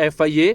FIA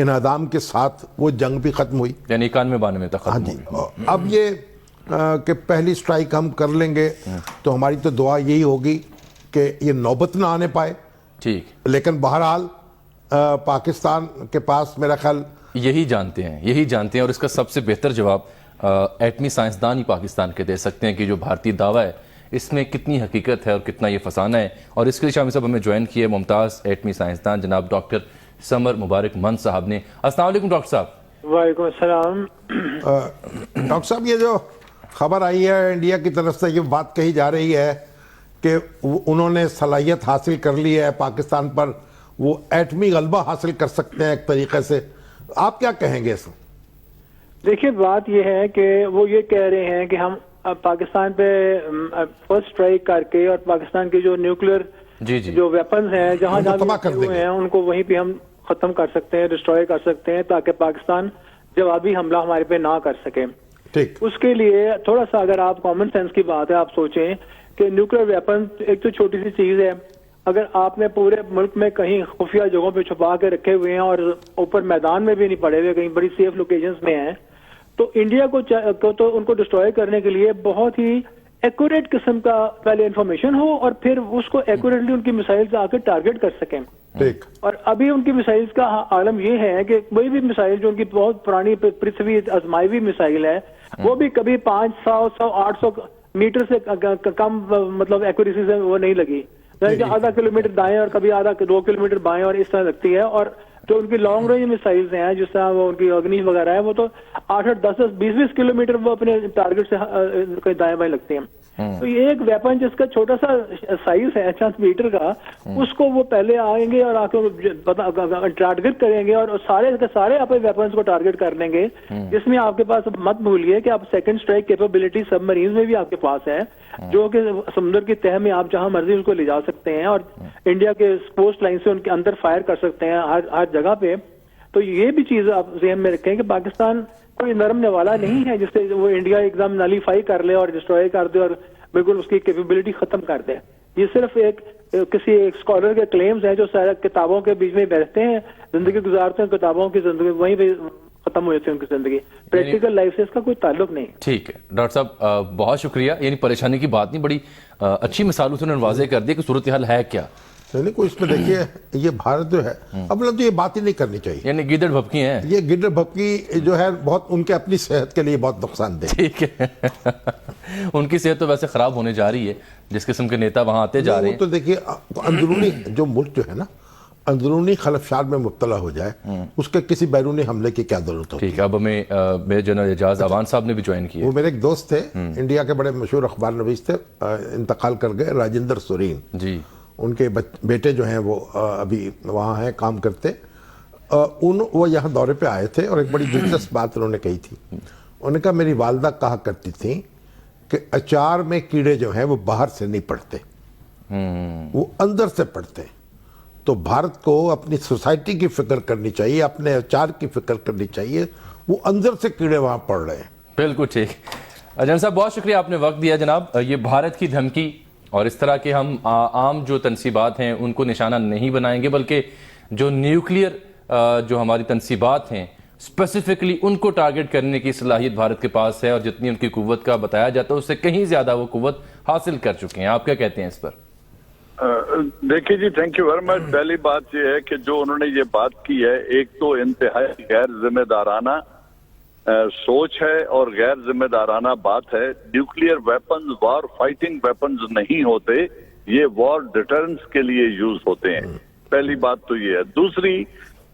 انہدام کے ساتھ وہ جنگ بھی ختم ہوئی. یعنی 91-92 تک ہاں ختم جی. ہوئی. اب یہ کہ پہلی سٹرائک ہم کر لیں گے تو ہماری تو دعا یہی ہوگی کہ یہ نوبت نہ آنے پائے. ٹھیک. لیکن بہرحال پاکستان کے پاس میرا خیال یہی جانتے ہیں اور اس کا سب سے بہتر جواب ایٹمی سائنسدان ہی پاکستان کے دے سکتے ہیں کہ جو بھارتی دعویٰ ہے اس میں کتنی حقیقت ہے اور کتنا یہ فسانہ ہے. اور اس کے لیے شامی صاحب ہمیں جوائن کیے ممتاز ایٹمی سائنسدان جناب ڈاکٹر سمر مبارک مند صاحب نے. السلام علیکم ڈاکٹر صاحب. وعلیکم السلام. ڈاکٹر صاحب یہ جو خبر آئی ہے انڈیا کی طرف سے یہ بات کہی جا رہی ہے کہ انہوں نے صلاحیت حاصل کر لی ہے پاکستان پر, وہ ایٹمی غلبہ حاصل کر سکتے ہیں ایک طریقے سے, آپ کیا کہیں گے اس میں؟ دیکھیے بات یہ ہے کہ وہ یہ کہہ رہے ہیں کہ ہم پاکستان پہ فرسٹ اسٹرائک کر کے اور پاکستان کے جو نیوکلیر جو ویپنز ہیں جہاں ہیں ان کو وہیں پہ ہم ختم کر سکتے ہیں, ڈسٹروائے کر سکتے ہیں تاکہ پاکستان جوابی حملہ ہمارے پہ نہ کر سکے. اس کے لیے تھوڑا سا اگر آپ کامن سینس کی بات ہے آپ سوچیں کہ نیوکلیر ویپن ایک تو چھوٹی سی چیز ہے, اگر آپ نے پورے ملک میں کہیں خفیہ جگہوں پہ چھپا کے رکھے ہوئے ہیں اور اوپر میدان میں بھی نہیں پڑے ہوئے, کہیں بڑی سیف لوکیشنز میں ہیں, تو انڈیا کو تو ان کو ڈسٹروائے کرنے کے لیے بہت ہی ایکوریٹ قسم کا پہلے انفارمیشن ہو اور پھر اس کو ایکوریٹلی ان کی میسائلز آ کے ٹارگٹ کر سکیں. اور ابھی ان کی میسائلز کا عالم یہ ہے کہ وہی بھی میسائل جو ان کی بہت پرانی پرتھوی آزمائی ہوئی میسائل ہے وہ بھی کبھی 500-800 میٹر سے کم مطلب ایکوریسی سے وہ نہیں لگی, آدھا کلومیٹر دائیں اور کبھی آدھا 2 کلومیٹر بائیں اور اس طرح لگتی ہے. اور جو ان کی لانگ رینج میسائلز ہیں جس طرح وہ ان کی اگنی وغیرہ ہے وہ تو 8-8 10-10 20-20 کلومیٹر وہ اپنے ٹارگٹ سے دائیں بائیں لگتی ہیں. تو یہ ایک ویپن جس کا چھوٹا سا سائز ہے 5 میٹر کا, اس کو وہ پہلے آئیں گے اور آ کے ٹارگٹ کریں گے اور سارے کے سارے آپ ویپنس کو ٹارگٹ کر لیں گے, جس میں آپ کے پاس مت بھولیے کہ آپ سیکنڈ اسٹرائک کیپیبلٹی سب مریض میں بھی آپ کے پاس ہے, جو کہ سمندر کی تہہ میں آپ جہاں مرضی اس کو لے جا سکتے ہیں اور انڈیا کے پوسٹ لائن سے ان کے اندر فائر کر سکتے ہیں ہر جگہ پہ. تو یہ بھی چیز آپ ذہن میں رکھیں کہ پاکستان کوئی نرم نوالا نہیں ہے جس سے وہ انڈیا ایک دم نالیفائی کر لے اور ڈسٹروائے کر دے اور بالکل اس کی کیپیبلٹی ختم کر دے. یہ صرف کسی ایک اسکالر کے کلیمز ہیں جو سارے کتابوں کے بیچ میں بیٹھتے ہیں, زندگی گزارتے ہیں, کتابوں کی زندگی وہیں پہ ختم ہو جاتی ہے ان کی زندگی, پریکٹیکل لائف سے اس کا کوئی تعلق نہیں. ٹھیک ہے ڈاکٹر صاحب بہت شکریہ. یعنی پریشانی کی بات نہیں, بڑی اچھی مثالوں سے انہوں نے واضح کر دیا کہ صورتحال ہے کیا. نہیں کوئی اس میں دیکھیے یہ بھارت جو ہے اب تو یہ بات ہی نہیں کرنی چاہیے. یعنی گیدڑ بھپکی ہیں, یہ گیدڑ بھپکی جو ہے بہت ان کے اپنی صحت کے لیے بہت نقصان دہ. ٹھیک ہے ان کی صحت تو ویسے خراب ہونے جا رہی ہے جس قسم کے نیتا وہاں آتے جا رہے ہیں. تو دیکھیے اندرونی جو ملک جو ہے نا اندرونی خلفشات میں مبتلا ہو جائے اس کے کسی بیرونی حملے کی کیا ضرورت ہوتی ہے. ٹھیک ہے اب ہمیں میجر جنرل اعجاز اعوان صاحب نے بھی جوائن کیا. وہ میرے ایک دوست تھے انڈیا کے بڑے مشہور اخبار نویس تھے, انتقال کر گئے, راجندر سورین. جی ان کے بیٹے جو ہیں وہ ابھی وہاں ہیں کام کرتے. وہ یہاں دورے پہ آئے تھے اور ایک بڑی دلچسپ بات انہوں نے کہی تھی. انہوں نے کہا میری والدہ کہا کرتی تھیں کہ اچار میں کیڑے جو ہیں وہ باہر سے نہیں پڑتے, وہ اندر سے پڑتے. تو بھارت کو اپنی سوسائٹی کی فکر کرنی چاہیے, اپنے اچار کی فکر کرنی چاہیے, وہ اندر سے کیڑے وہاں پڑ رہے ہیں. بالکل ٹھیک. جنرل صاحب بہت شکریہ آپ نے وقت دیا جناب. یہ بھارت کی دھمکی اور اس طرح کے ہم عام جو تنصیبات ہیں ان کو نشانہ نہیں بنائیں گے, بلکہ جو نیوکلیئر جو ہماری تنصیبات ہیں اسپیسیفکلی ان کو ٹارگٹ کرنے کی صلاحیت بھارت کے پاس ہے, اور جتنی ان کی قوت کا بتایا جاتا ہے اس سے کہیں زیادہ وہ قوت حاصل کر چکے ہیں. آپ کیا کہتے ہیں اس پر؟ دیکھیے جی تھینک یو ویری مچ. پہلی بات یہ ہے کہ جو انہوں نے یہ بات کی ہے ایک تو انتہائی غیر ذمہ دارانہ سوچ ہے اور غیر ذمہ دارانہ بات ہے. نیوکلیئر ویپنز وار فائٹنگ ویپنز نہیں ہوتے, یہ وار ڈیٹرنس کے لیے یوز ہوتے ہیں. پہلی بات تو یہ ہے. دوسری,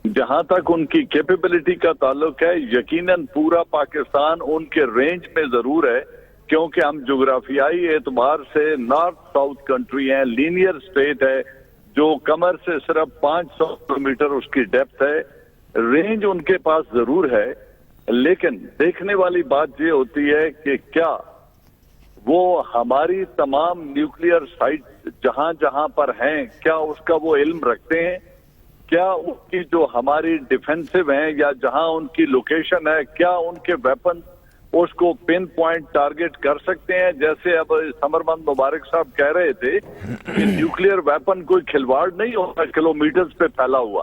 جہاں تک ان کی کیپیبلٹی کا تعلق ہے یقیناً پورا پاکستان ان کے رینج میں ضرور ہے, کیونکہ ہم جغرافیائی اعتبار سے نارتھ ساؤتھ کنٹری ہیں, لینئر اسٹیٹ ہے جو کمر سے صرف 500 کلومیٹر اس کی ڈیپتھ ہے. رینج ان کے پاس ضرور ہے, لیکن دیکھنے والی بات یہ ہوتی ہے کہ کیا وہ ہماری تمام نیوکلیئر سائٹ جہاں جہاں پر ہیں کیا اس کا وہ علم رکھتے ہیں, کیا ان کی جو ہماری ڈیفینسو ہیں یا جہاں ان کی لوکیشن ہے کیا ان کے ویپن اس کو پن پوائنٹ ٹارگٹ کر سکتے ہیں. جیسے اب سمرمند مبارک صاحب کہہ رہے تھے کہ نیوکلیئر ویپن کوئی کھلواڑ نہیں ہوتا کلومیٹرز پہ پھیلا ہوا,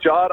4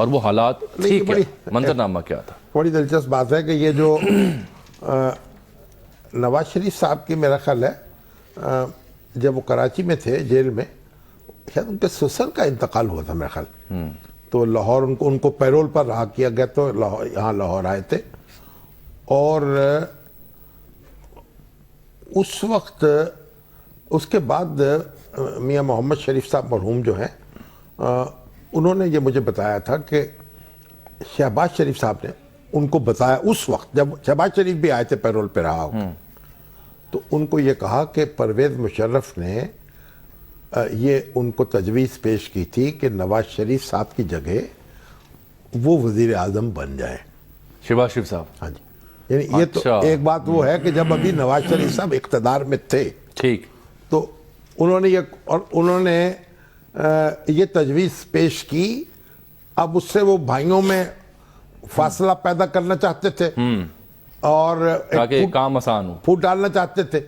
اور وہ حالات ٹھیک ہے، منظرنامہ کیا تھا؟ بڑی دلچسپ بات ہے کہ یہ جو نواز شریف صاحب کی میرا خیال ہے جب وہ کراچی میں تھے جیل میں، شاید ان کے سسر کا انتقال ہوا تھا میرا خیال، تو لاہور ان کو پیرول پر رہا کیا گیا، تو یہاں لاہور آئے تھے، اور اس وقت اس کے بعد میاں محمد شریف صاحب مرحوم جو ہیں انہوں نے یہ مجھے بتایا تھا کہ شہباز شریف صاحب نے ان کو بتایا اس وقت جب شہباز شریف بھی آئے تھے پیرول پہ رہا ہو، تو ان کو یہ کہا کہ پرویز مشرف نے یہ ان کو تجویز پیش کی تھی کہ نواز شریف صاحب کی جگہ وہ وزیر اعظم بن جائے، شہباز شریف صاحب۔ ہاں جی، یعنی یہ تو ایک بات وہ ہے کہ جب ابھی نواز شریف صاحب اقتدار میں تھے، ٹھیک، تو انہوں نے یہ تجویز پیش کی، اب اس سے وہ بھائیوں میں فاصلہ پیدا کرنا چاہتے تھے اور تاکہ کام آسان ہو، پھوٹ ڈالنا چاہتے تھے،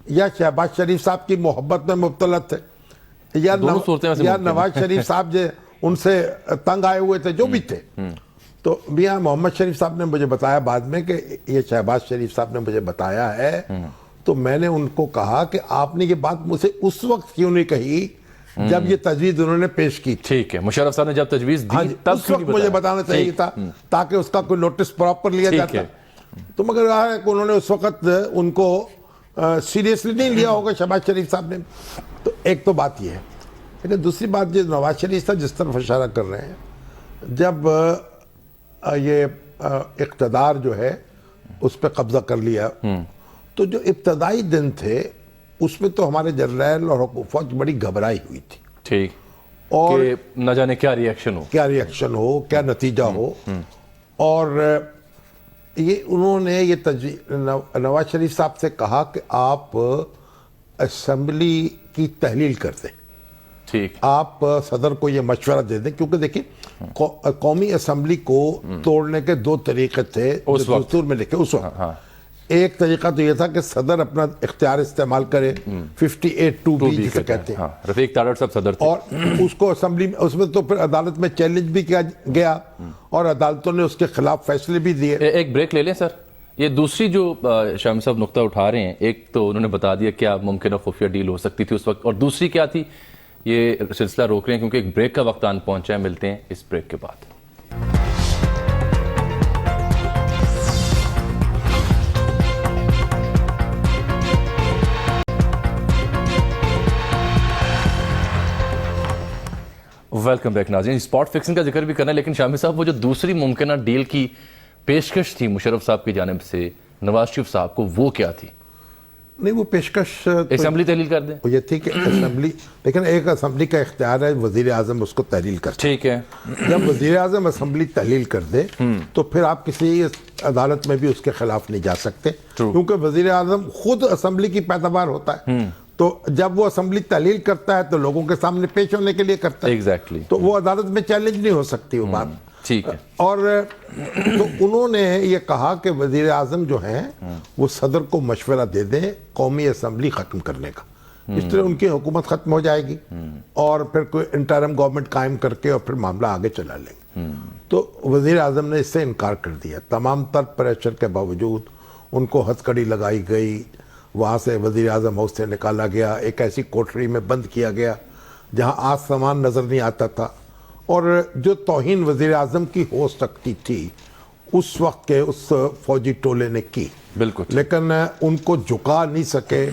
یا شہباز شریف صاحب کی محبت میں مبتلا تھے، یا نواز شریف صاحب جو ان سے تنگ آئے ہوئے تھے، جو بھی تھے۔ تو میاں محمد شریف صاحب نے مجھے بتایا بعد میں کہ یہ شہباز شریف صاحب نے مجھے بتایا ہے، تو میں نے ان کو کہا کہ آپ نے یہ بات مجھے اس وقت کیوں نہیں کہی جب یہ تجویز انہوں نے پیش کی تھی؟ ٹھیک ہے، مشرف صاحب نے جب تجویز دی تب اس وقت مجھے بتانا چاہیے تھا تاکہ اس کا کوئی نوٹس پراپر لیا جاتا، تو مگر رہا ہے کہ انہوں نے اس وقت ان کو سیریسلی نہیں لیا ہوگا شہباز شریف صاحب نے۔ تو ایک تو بات یہ ہے، لیکن دوسری بات جو نواز شریف صاحب جس طرف اشارہ کر رہے ہیں، جب یہ اقتدار جو ہے اس پہ قبضہ کر لیا، تو جو ابتدائی دن تھے اس میں تو ہمارے جنرل اور فوج بڑی گھبرائی ہوئی تھی، ٹھیک، اور کہ نہ جانے کیا ریئیکشن ہو، کیا نتیجہ ہو، اور یہ انہوں نے یہ نواز شریف صاحب سے کہا کہ آپ اسمبلی کی تحلیل کر دیں، ٹھیک، آپ صدر کو یہ مشورہ دے دیں، کیونکہ دیکھیں قومی اسمبلی کو توڑنے کے دو طریقے تھے جو دستور میں لکھے اس وقت۔ ایک طریقہ تو یہ تھا کہ صدر اپنا اختیار استعمال کرے، 58(2)B جسے کہتے ہیں، رفیق تارڑ صاحب صدر تھے، اور اس کو اسمبلی میں اس میں تو پھر عدالت میں چیلنج بھی کیا گیا اور عدالتوں نے اس کے خلاف فیصلے بھی دیے۔ ایک بریک لے لیں سر، یہ دوسری جو شامی صاحب نقطہ اٹھا رہے ہیں، ایک تو انہوں نے بتا دیا کیا ممکنہ خفیہ ڈیل ہو سکتی تھی اس وقت، اور دوسری کیا تھی، یہ سلسلہ روک رہے ہیں کیونکہ ایک بریک کا وقت آن پہنچا ہے، ملتے ہیں اس بریک کے بعد۔ ویلکم بیک ناظرین، اسپاٹ فکسنگ کا ذکر بھی کرنا ہے، لیکن شامی صاحب وہ جو دوسری ممکنہ ڈیل کی پیشکش تھی مشرف صاحب کی جانب سے نواز شریف صاحب کو، وہ کیا تھی؟ نہیں، وہ پیشکش اسمبلی تحلیل کر دیں، یہ تھی کہ اسمبلی، لیکن ایک اسمبلی کا اختیار ہے وزیر اعظم اس کو تحلیل کر، ٹھیک ہے، جب وزیر اعظم اسمبلی تحلیل کر دے تو پھر آپ کسی عدالت میں بھی اس کے خلاف نہیں جا سکتے، کیونکہ وزیر اعظم خود اسمبلی کی پیداوار ہوتا ہے، تو جب وہ اسمبلی تحلیل کرتا ہے تو لوگوں کے سامنے پیش ہونے کے لیے کرتا ہے، ایگزیکٹلی، تو وہ عدالت میں چیلنج نہیں ہو سکتی وہ بات، ٹھیک ہے۔ اور تو انہوں نے یہ کہا کہ وزیر اعظم جو ہیں وہ صدر کو مشورہ دے دیں قومی اسمبلی ختم کرنے کا، اس طرح ان کی حکومت ختم ہو جائے گی اور پھر کوئی انٹرم گورنمنٹ قائم کر کے اور پھر معاملہ آگے چلا لیں گے۔ تو وزیر اعظم نے اس سے انکار کر دیا، تمام تر پریشر کے باوجود ان کو ہتھ کڑی لگائی گئی، وہاں سے وزیر اعظم ہاؤس سے نکالا گیا، ایک ایسی کوٹری میں بند کیا گیا جہاں آسمان نظر نہیں آتا تھا، اور جو توہین وزیر اعظم کی ہو سکتی تھی اس وقت کے اس فوجی ٹولے نے کی، بالکل، لیکن ان کو جھکا نہیں سکے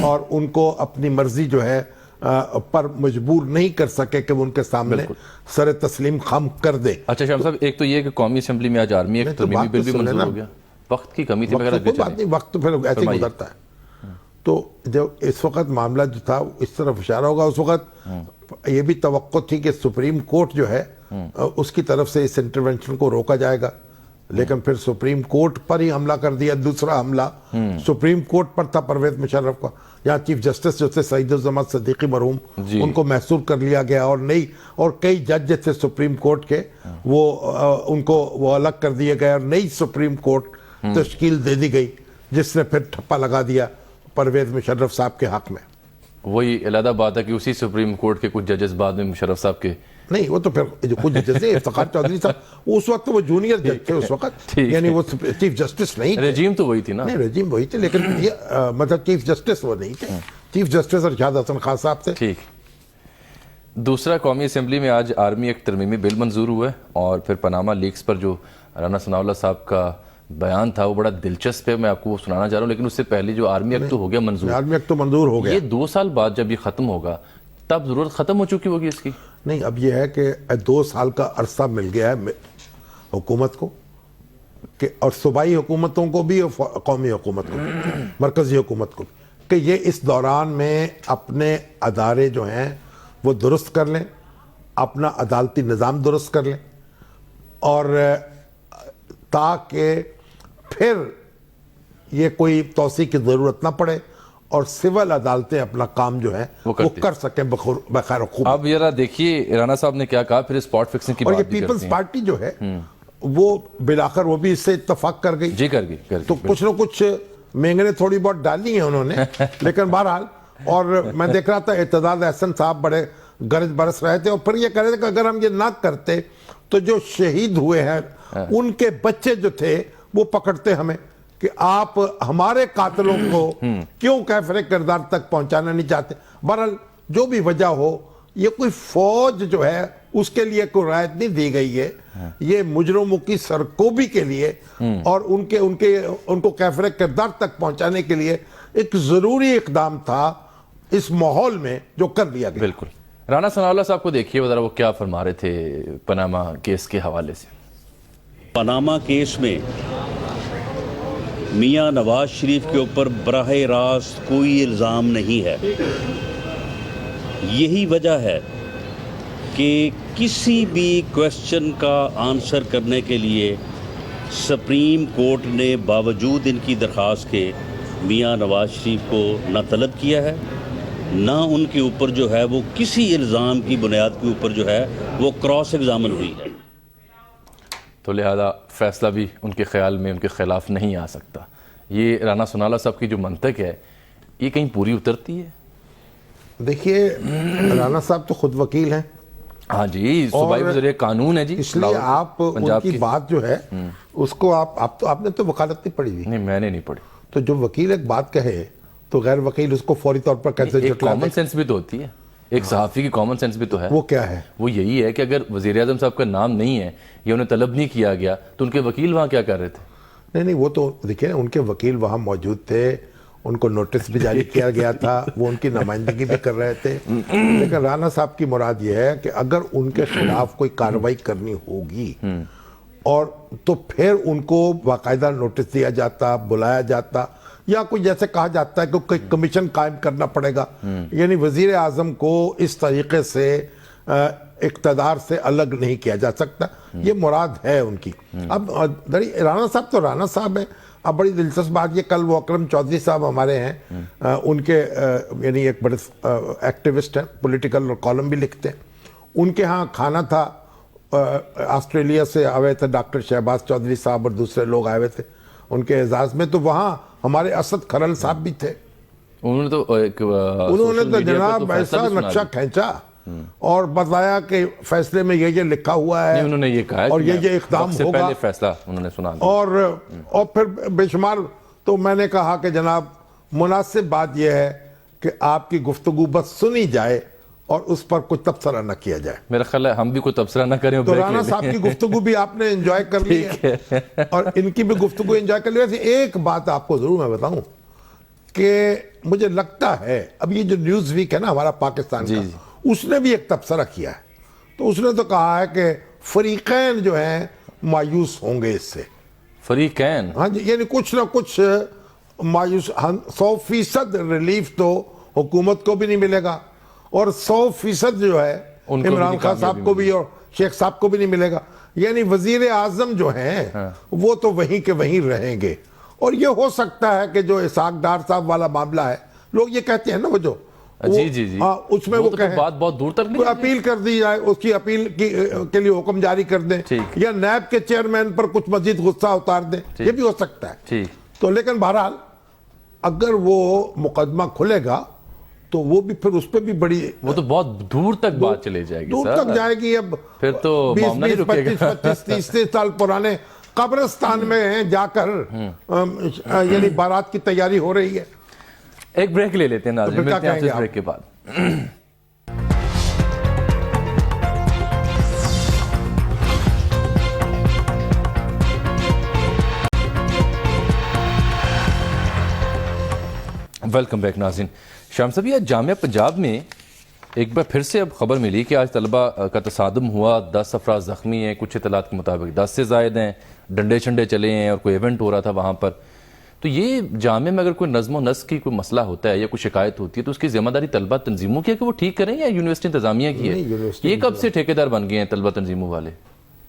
اور ان کو اپنی مرضی جو ہے پر مجبور نہیں کر سکے کہ وہ ان کے سامنے سر تسلیم خم کر دے۔ اچھا شاہ صاحب، ایک تو یہ کہ قومی اسمبلی میں آج آرمی ایک ترمیمی بل بھی منظور ہو گیا، وقت کی کمی تھی، وقت تو پھر ایسے ہی گزرتا ہے، تو جو اس وقت معاملہ جو تھا اس طرف اشارہ ہوگا، اس وقت یہ بھی توقع تھی کہ سپریم کورٹ جو ہے اس کی طرف سے اس انٹرونشن کو روکا جائے گا، لیکن پھر سپریم کورٹ پر ہی حملہ کر دیا، دوسرا حملہ سپریم کورٹ پر تھا پرویز مشرف کا، یہاں چیف جسٹس جو تھے سعید الزمان صدیقی مرحوم، ان کو محصور کر لیا گیا، اور کئی جج جو تھے سپریم کورٹ کے وہ ان کو وہ الگ کر دیے گئے اور نئی سپریم کورٹ تشکیل دے دی گئی، جس نے پھر ٹھپا لگا دیا پرویز مشرف صاحب کے حق میں۔ وہی علیحدہ بات ہے کہ اسی سپریم کورٹ کے کچھ ججز بعد میں مشرف صاحب کے نہیں وہ تو پھر جو کچھ جیسے افتخار چودھری صاحب اس وقت وہ جونیئر جج تھے اس وقت، یعنی وہ چیف جسٹس نہیں تھے. رجیم تو وہی تھی نا. نہیں رجیم وہی تھے لیکن یہ مطلب چیف جسٹس وہ نہیں تھے. چیف جسٹس ارشاد حسن خان صاحب تھے. ٹھیک. دوسرا قومی اسمبلی میں آج آرمی ایک ترمیمی بل منظور ہوا ہے، اور پھر پاناما لیکس پر جو رانا ثناء اللہ صاحب کا بیان تھا وہ بڑا دلچسپ ہے، میں آپ کو وہ سنانا چاہ رہا ہوں. لیکن اس سے پہلے جو آرمی ایکٹ تو ہو گیا منظور، آرمی ایکٹ تو منظور ہو گیا. یہ 2 سال بعد جب یہ ختم ہوگا تب ضرورت ختم ہو چکی ہوگی اس کی. نہیں اب یہ ہے کہ 2 سال کا عرصہ مل گیا ہے حکومت کو کہ، اور صوبائی حکومتوں کو بھی اور قومی حکومت کو، مرکزی حکومت کو، کہ یہ اس دوران میں اپنے ادارے جو ہیں وہ درست کر لیں، اپنا عدالتی نظام درست کر لیں، اور تاکہ پھر یہ کوئی توسیع کی ضرورت نہ پڑے اور سول عدالتیں اپنا کام جو ہے وہ کر سکیں بخیر و خوب. اب ذرا دیکھیے رانا صاحب نے کیا کہا، پھر اسپاٹ فکسنگ کی اور بات یہ بھی کرتے پیپلز ہیں. پارٹی جو ہے وہ بالآخر وہ بھی اس سے اتفاق کر گئی. جی کر گئی. تو کچھ نہ کچھ مینگنے تھوڑی بہت ڈالی ہیں انہوں نے لیکن بہرحال. اور میں دیکھ رہا تھا اعتداد احسن صاحب بڑے گرج برس رہے تھے، اور پھر یہ کہہ رہے تھے کہ اگر ہم یہ نہ کرتے تو جو شہید ہوئے ہیں ان کے بچے جو تھے وہ پکڑتے ہمیں کہ آپ ہمارے قاتلوں کو کیوں کیفر کردار تک پہنچانا نہیں چاہتے. بہرحال جو بھی وجہ ہو، یہ کوئی فوج جو ہے اس کے لیے کوئی رعایت نہیں دی گئی ہے، یہ مجرموں کی سرکوبی کے لیے اور ان کو کیفر کردار تک پہنچانے کے لیے ایک ضروری اقدام تھا اس ماحول میں جو کر لیا گیا. بالکل. رانا ثناء اللہ صاحب کو دیکھیے ذرا وہ کیا فرما رہے تھے پاناما کیس کے حوالے سے. پاناما کیس میں میاں نواز شریف کے اوپر براہ راست کوئی الزام نہیں ہے. یہی وجہ ہے کہ کسی بھی کویسچن کا آنسر کرنے کے لیے سپریم کورٹ نے باوجود ان کی درخواست کے میاں نواز شریف کو نہ طلب کیا ہے، نہ ان کے اوپر جو ہے وہ کسی الزام کی بنیاد کے اوپر جو ہے وہ کراس ایگزامن ہوئی ہے. تو لہذا فیصلہ بھی ان کے خیال میں ان کے خلاف نہیں آ سکتا. یہ رانا ثناء اللہ صاحب کی جو منطق ہے یہ کہیں پوری اترتی ہے؟ دیکھیے رانا صاحب تو خود وکیل ہیں. ہاں جی، صوبائی وزیر قانون ہے جی. اس لیے آپ ان کی بات جو ہے اس کو آپ نے تو وکالت نہیں پڑھی ہوئی. نہیں میں نے نہیں پڑھی. تو جو وکیل ایک بات کہے تو غیر وکیل اس کو فوری طور پر کیسے جھٹلا دے؟ کامن سینس بھی تو ہوتی ہے، ایک صحافی کی کامن سینس بھی تو ہے. وہ کیا ہے؟ وہ یہی ہے کہ اگر وزیر اعظم صاحب کا نام نہیں ہے یا انہیں طلب نہیں کیا گیا تو ان کے وکیل وہاں کیا کر رہے تھے؟ نہیں وہ تو دیکھیں ان کے وکیل وہاں موجود تھے، ان کو نوٹس بھی جاری کیا گیا تھا، وہ ان کی نمائندگی بھی کر رہے تھے. لیکن رانا صاحب کی مراد یہ ہے کہ اگر ان کے خلاف کوئی کارروائی کرنی ہوگی اور تو پھر ان کو باقاعدہ نوٹس دیا جاتا، بلایا جاتا، یا کوئی جیسے کہا جاتا ہے کہ کوئی کمیشن قائم کرنا پڑے گا. یعنی وزیر اعظم کو اس طریقے سے اقتدار سے الگ نہیں کیا جا سکتا، یہ مراد ہے ان کی. اب رانا صاحب تو رانا صاحب ہیں. اب بڑی دلچسپ بات یہ، کل وہ اکرم چودھری صاحب ہمارے ہیں، ان کے یعنی ایک بڑے ایکٹیوسٹ ہیں، پولیٹیکل اور کالم بھی لکھتے ہیں. ان کے ہاں کھانا تھا، آسٹریلیا سے آئے تھے ڈاکٹر شہباز چودھری صاحب اور دوسرے لوگ آئے تھے ان کے اعزاز میں. تو وہاں ہمارے اسد کھرل صاحب بھی تھے. انہوں نے تو جناب ایسا نقشہ کھینچا اور بتایا کہ فیصلے میں یہ لکھا ہوا ہے، انہوں نے یہ کہا اور یہ اقدام ہوگا، پہلے فیصلہ انہوں نے سنا. اور پھر بے شمار. تو میں نے کہا کہ جناب مناسب بات یہ ہے کہ آپ کی گفتگو بس سنی جائے اور اس پر کچھ تبصرہ نہ کیا جائے. میرا خیال ہے ہم بھی کوئی تبصرہ نہ کریں. تو رانا صاحب کی گفتگو بھی آپ نے انجوائے کر لی ہے اور ان کی بھی گفتگو انجوائے کر لی ہے. ایک بات آپ کو ضرور میں بتاؤں کہ مجھے لگتا ہے اب یہ جو نیوز ویک ہے نا ہمارا پاکستان کا، اس نے بھی ایک تبصرہ کیا ہے. تو اس نے تو کہا ہے کہ فریقین جو ہیں مایوس ہوں گے اس سے. فریقین؟ ہاں جی، یعنی کچھ نہ کچھ مایوس. 100% ریلیف تو حکومت کو بھی نہیں ملے گا اور 100% جو ہے عمران خان صاحب کو بھی اور شیخ صاحب کو بھی نہیں ملے گا. یعنی وزیر اعظم جو ہیں وہ تو وہیں کے وہیں رہیں گے. اور یہ ہو سکتا ہے کہ جو اسحاق ڈار صاحب والا معاملہ ہے، لوگ یہ کہتے ہیں نا وہ جو جی اس میں وہ کہیں بات بہت دور تک کوئی اپیل کر دی جائے، اس کی اپیل کے لیے حکم جاری کر دیں، یا نیب کے چیئرمین پر کچھ مزید غصہ اتار دیں، یہ بھی ہو سکتا ہے. تو لیکن بہرحال اگر وہ مقدمہ کھلے گا تو وہ بھی پھر اس پہ بھی بڑی وہ تو بہت دور تک بات چلے جائے گی، دور تک جائے گی. اب پھر تو 25-30 سال پرانے قبرستان میں جا کر یعنی بارات کی تیاری ہو رہی ہے. ایک بریک لے لیتے ہیں ناظرین، ملتے ہیں آپ سے اس بریک کے بعد. ویلکم بیک ناظرین. شام صاحب، یہ جامعہ پنجاب میں ایک بار پھر سے اب خبر ملی کہ آج طلبہ کا تصادم ہوا، 10 افراد زخمی ہیں، کچھ اطلاعات کے مطابق 10 سے زائد ہیں، ڈنڈے شنڈے چلے ہیں اور کوئی ایونٹ ہو رہا تھا وہاں پر. تو یہ جامعہ میں اگر کوئی نظم و نسق کی کوئی مسئلہ ہوتا ہے یا کوئی شکایت ہوتی ہے تو اس کی ذمہ داری طلبہ تنظیموں کی ہے کہ وہ ٹھیک کریں یا یونیورسٹی انتظامیہ کی ہے؟ یہ کب سے ٹھیکیدار بن گئے ہیں طلبہ تنظیموں والے؟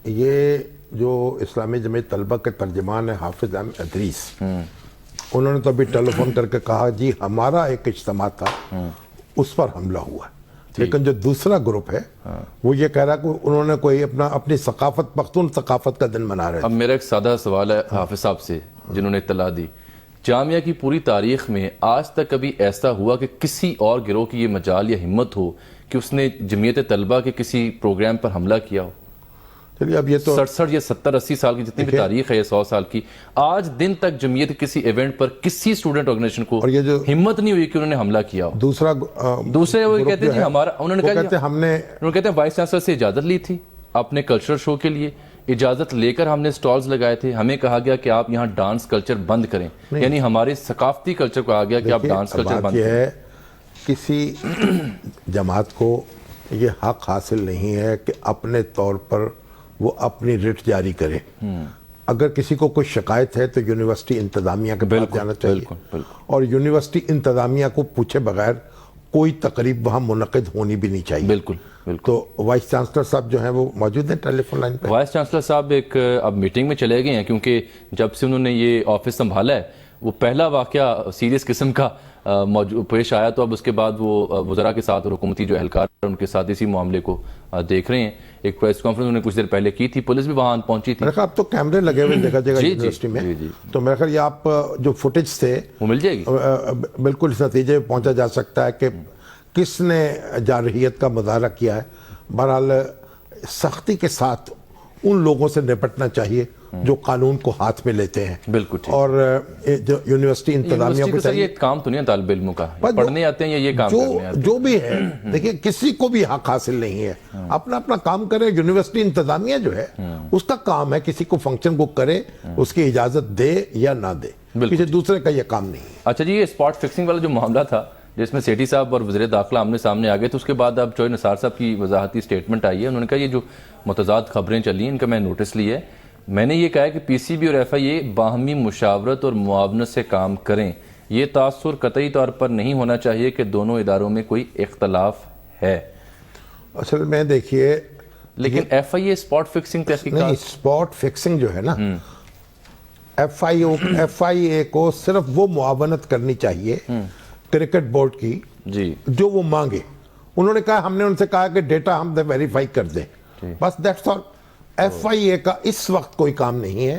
یہ جو اسلامی جمعیت طلبہ کے ترجمان ہیں حافظ احمد ادریس، انہوں نے تو ابھی ٹیلی فون کر کے کہا جی ہمارا ایک اجتماع تھا اس پر حملہ ہوا ہے، لیکن جو دوسرا گروپ ہے وہ یہ کہہ رہا کہ انہوں نے کوئی اپنی ثقافت، پختون ثقافت کا دن منا رہے تھے. اب میرا ایک سادہ سوال ہے حافظ صاحب سے جنہوں نے اطلاع دی، جامعہ کی پوری تاریخ میں آج تک کبھی ایسا ہوا کہ کسی اور گروہ کی یہ مجال یا ہمت ہو کہ اس نے جمعیت طلبہ کے کسی پروگرام پر حملہ کیا ہو؟ چلیے اب یہ تو 67 یا 70-80 سال کی جتنی بھی تاریخ ہے، 100 سال کی، آج دن تک جمعیت کسی ایونٹ پر کسی اسٹوڈنٹ آرگنائزیشن کو ہمت نہیں ہوئی کہ انہوں نے حملہ کیا ہو. دوسرے وہ کہتے ہیں جی ہمارا، انہوں نے کہتے ہیں وائس چانسلر سے اجازت لی تھی اپنے کلچرل شو کے لیے، اجازت لے کر ہم نے سٹالز لگائے تھے، ہمیں کہا گیا کہ آپ یہاں ڈانس کلچر بند کریں، یعنی ہمارے ثقافتی کلچر کو کہا گیا کہ آپ ڈانس کلچر بند کریں. ہے کسی جماعت کو یہ حق حاصل نہیں ہے کہ اپنے طور پر وہ اپنی رٹ جاری کرے. اگر کسی کو کوئی شکایت ہے تو یونیورسٹی انتظامیہ کے پاس جانا چاہیے، اور یونیورسٹی انتظامیہ کو پوچھے بغیر کوئی تقریب وہاں منعقد ہونی بھی نہیں چاہیے. بالکل. تو وائس چانسلر صاحب جو ہیں وہ موجود ہیں ٹیلی فون لائن پہ. وائس چانسلر صاحب ایک اب میٹنگ میں چلے گئے ہیں کیونکہ جب سے انہوں نے یہ آفس سنبھالا ہے وہ پہلا واقعہ سیریس قسم کا پیش آیا، تو اب اس کے بعد وہ وزراء کے ساتھ اور حکومتی جو اہلکار ہیں ان کے ساتھ اسی معاملے کو دیکھ رہے ہیں. ایک پریس کانفرنس انہوں نے کچھ دیر پہلے کی تھی، پولیس بھی وہاں پہنچی تھی. میرے خیال اب تو کیمرے لگے ہوئے دیکھا جائے گا یونیورسٹی میں، تو میرے خیال یہ آپ جو فوٹیج تھے وہ مل جائے گی، بالکل اس نتیجے پہ پہنچا جا سکتا ہے کہ کس نے جارحیت کا مظاہرہ کیا ہے. بہرحال سختی کے ساتھ ان لوگوں سے نپٹنا چاہیے جو قانون کو ہاتھ میں لیتے ہیں. بالکل ٹھیک. اور جو یونیورسٹی انتظامیہ کو چاہیے، یہ کام تو نہیں ہے طالب علموں کا، پڑھنے آتے ہیں یا یہ کام کرنے آتے ہیں، جو بھی ہے دیکھیں کسی کو بھی حق حاصل نہیں ہے، اپنا اپنا کام کرے. یونیورسٹی انتظامیہ جو ہے اس کا کام ہے کسی کو فنکشن کو کرے، اس کی اجازت دے یا نہ دے، کسی دوسرے کا یہ کام نہیں ہے. اچھا جی، یہ اسپاٹ فکسنگ والا جو معاملہ تھا جس میں سیٹھی صاحب اور وزیر داخلہ آمنے سامنے آ گئے، تو اس کے بعد اب چوہے نثار صاحب کی وضاحتی سٹیٹمنٹ آئی ہے. انہوں نے کہا یہ جو متضاد خبریں چلی ہیں ان کا میں نوٹس لی ہے، میں نے یہ کہا ہے کہ پی سی بی اور ایف آئی اے باہمی مشاورت اور معاونت سے کام کریں. یہ تاثر قطعی طور پر نہیں ہونا چاہیے کہ دونوں اداروں میں کوئی اختلاف ہے. اصل میں دیکھیے، لیکن ایف آئی اے اسپاٹ فکسنگ نہیں، اسپاٹ فکسنگ جو ہے نا، ایف آئی اے کو صرف وہ معاونت کرنی چاہیے کرکٹ بورڈ کی جو وہ مانگے. انہوں نے کہا، ہم نے ان سے کہا کہ ڈیٹا ہم ویریفائی کر دیں، بس دیٹس آل. ایف آئی اے کا اس وقت کوئی کام نہیں ہے.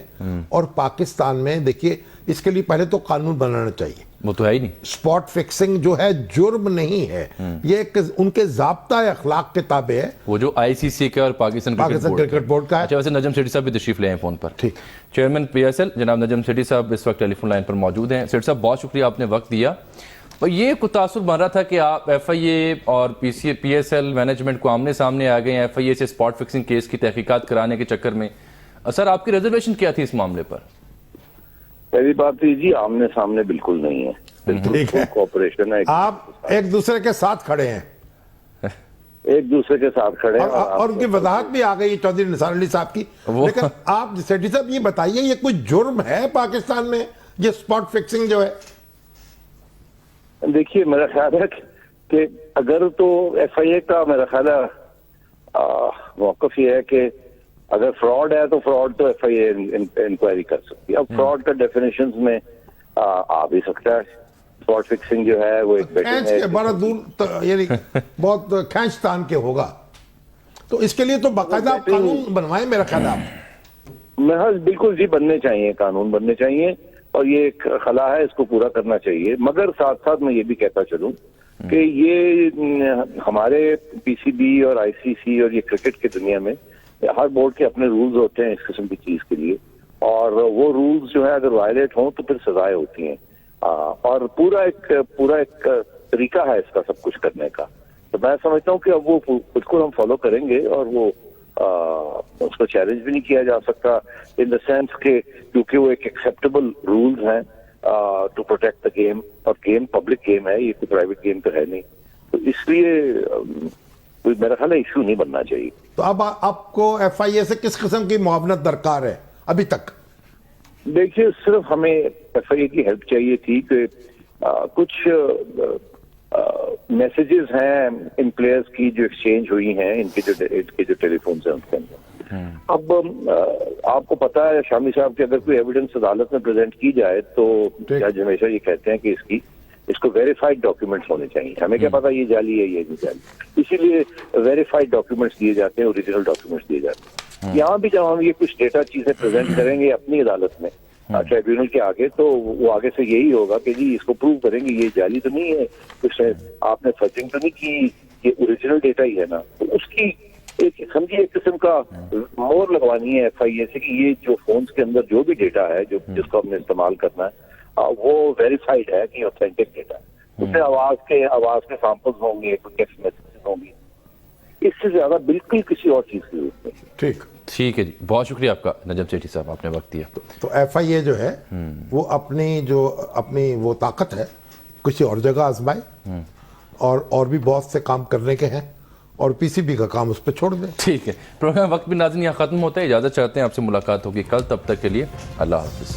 اور پاکستان میں دیکھیے اس کے لیے پہلے تو قانون بنانا چاہیے. وہ تو ہے ہی نہیں. اسپاٹ فکسنگ جو ہے جرم نہیں ہے، یہ ان کے ضابطہ اخلاق کے تابع ہے، وہ جو آئی سی سی کا اور پاکستان کرکٹ بورڈ کا ہے. اچھا، ویسے نجم سیٹھی صاحب بھی تشریف لے ہیں فون پر. ٹھیک. چیئرمین پی ایس ایل جناب نجم سیٹھی صاحب اس وقت ٹیلی فون لائن پر موجود ہیں. سیٹھی صاحب بہت شکریہ، آپ نے وقت دیا. اور یہ کوئی تاثر بن رہا تھا کہ آپ ایف آئی اے اور پی ایس ایل مینجمنٹ کو آمنے سامنے آ گئے ہیں ایف آئی اے سے اسپاٹ فکسنگ کیس کی تحقیقات کرانے کے چکر میں. سر آپ کی ریزرویشن کیا تھی اس معاملے پر؟ پہلی بات جی آمنے سامنے بالکل نہیں ہے، ٹھیک ہے، کوآپریشن ہے، آپ ایک دوسرے کے ساتھ کھڑے ہیں، ایک دوسرے کے ساتھ کھڑے ہیں، اور ان کی وضاحت بھی آ گئی چودھری نثار علی صاحب کی. لیکن آپ سیٹھی صاحب یہ بتائیے، یہ کوئی جرم ہے پاکستان میں یہ اسپاٹ فکسنگ جو ہے؟ دیکھیے میرا خیال ہے کہ اگر تو ایف آئی اے کا میرا خیال ہے موقف یہ ہے کہ اگر فراڈ ہے تو فراڈ تو ایف آئی اے انکوائری کر سکتی ہے. اب فراڈ کا ڈیفینیشنز میں آ بھی سکتا ہے. اسپاٹ فکسنگ جو ہے وہ ایک بڑا دور یعنی بہت کھینچ تان کے ہوگا، تو اس کے لیے تو باقاعدہ قانون بنوائیں میرا خیال ہے. بالکل جی، بننے چاہیے، قانون بننے چاہیے، اور یہ ایک خلا ہے، اس کو پورا کرنا چاہیے. مگر ساتھ ساتھ میں یہ بھی کہتا چلوں کہ یہ ہمارے پی سی بی اور آئی سی سی اور یہ کرکٹ کی دنیا میں ہر بورڈ کے اپنے رولز ہوتے ہیں اس قسم کی چیز کے لیے، اور وہ رولز جو ہے اگر وائلیٹ ہوں تو پھر سزائیں ہوتی ہیں، اور پورا ایک طریقہ ہے اس کا سب کچھ کرنے کا. تو میں سمجھتا ہوں کہ اب وہ بالکل ہم فالو کریں گے، اور وہ اس کو چیلنج بھی نہیں کیا جا سکتا ان دا سینس کہ کیونکہ وہ ایک ایکسیپٹیبل رولز ہیں ٹو پروٹیکٹ دا گیم، اور گیم پبلک گیم ہے، یہ کوئی پرائیویٹ گیم تو ہے نہیں. تو اس لیے میرا خیال ہے ایشو نہیں بننا چاہیے. تو اب آپ کو ایف آئی اے سے کس قسم کی معاونت درکار ہے ابھی تک؟ دیکھیے صرف ہمیں ایف آئی اے کی ہیلپ چاہیے تھی کہ کچھ میسیجز ہیں ان پلیئرز کی جو ایکسچینج ہوئی ہیں، ان کے جو ٹیلی فونز ہیں ان کے اندر. اب آپ کو پتا ہے شامی صاحب کہ اگر کوئی ایویڈنس عدالت میں پریزنٹ کی جائے تو جج ہمیشہ یہ کہتے ہیں کہ اس کو ویریفائڈ ڈاکیومنٹس ہونے چاہیے. ہمیں کیا پتا یہ جعلی ہے یہ نہیں جعلی، اسی لیے ویریفائڈ ڈاکیومنٹس دیے جاتے ہیں، اوریجنل ڈاکیومنٹس دیے جاتے ہیں. یہاں بھی جب ہم یہ کچھ ڈیٹا چیزیں پریزنٹ کریں گے اپنی عدالت میں ٹریبیونل کے آگے، تو وہ آگے سے یہی ہوگا کہ جی اس کو پروو کریں گے یہ جعلی تو نہیں ہے، کچھ آپ نے فرجنگ تو نہیں کی، یہ اوریجنل ڈیٹا ہی ہے نا. تو اس کی ایک سمجھیے ایک قسم کا مور لگوانی ہے ایف آئی اے سے کہ یہ جو فونز کے اندر جو بھی ڈیٹا ہے جس کو ہم نے استعمال کرنا ہے وہ ویریفائڈ ہے کہ اوتھینٹک ڈیٹا ہے. اس میں آواز کے سیمپلز ہوں گے، ٹیکسٹ میسیجز ہوں گی. اس سے زیادہ بالکل کسی اور چیز کی ضرورت نہیں. ٹھیک ہے جی، بہت شکریہ آپ کا نجم سیٹھی صاحب، آپ نے وقت دیا. تو ایف آئی اے جو ہے وہ اپنی وہ طاقت ہے کسی اور جگہ آزمائے، اور بھی بہت سے کام کرنے کے ہیں، اور پی سی بی کا کام اس پہ چھوڑ دیں. ٹھیک ہے، پروگرام وقت بھی ناظرین یہاں ختم ہوتا ہے، اجازت چاہتے ہیں، آپ سے ملاقات ہوگی کل، تب تک کے لیے اللہ حافظ.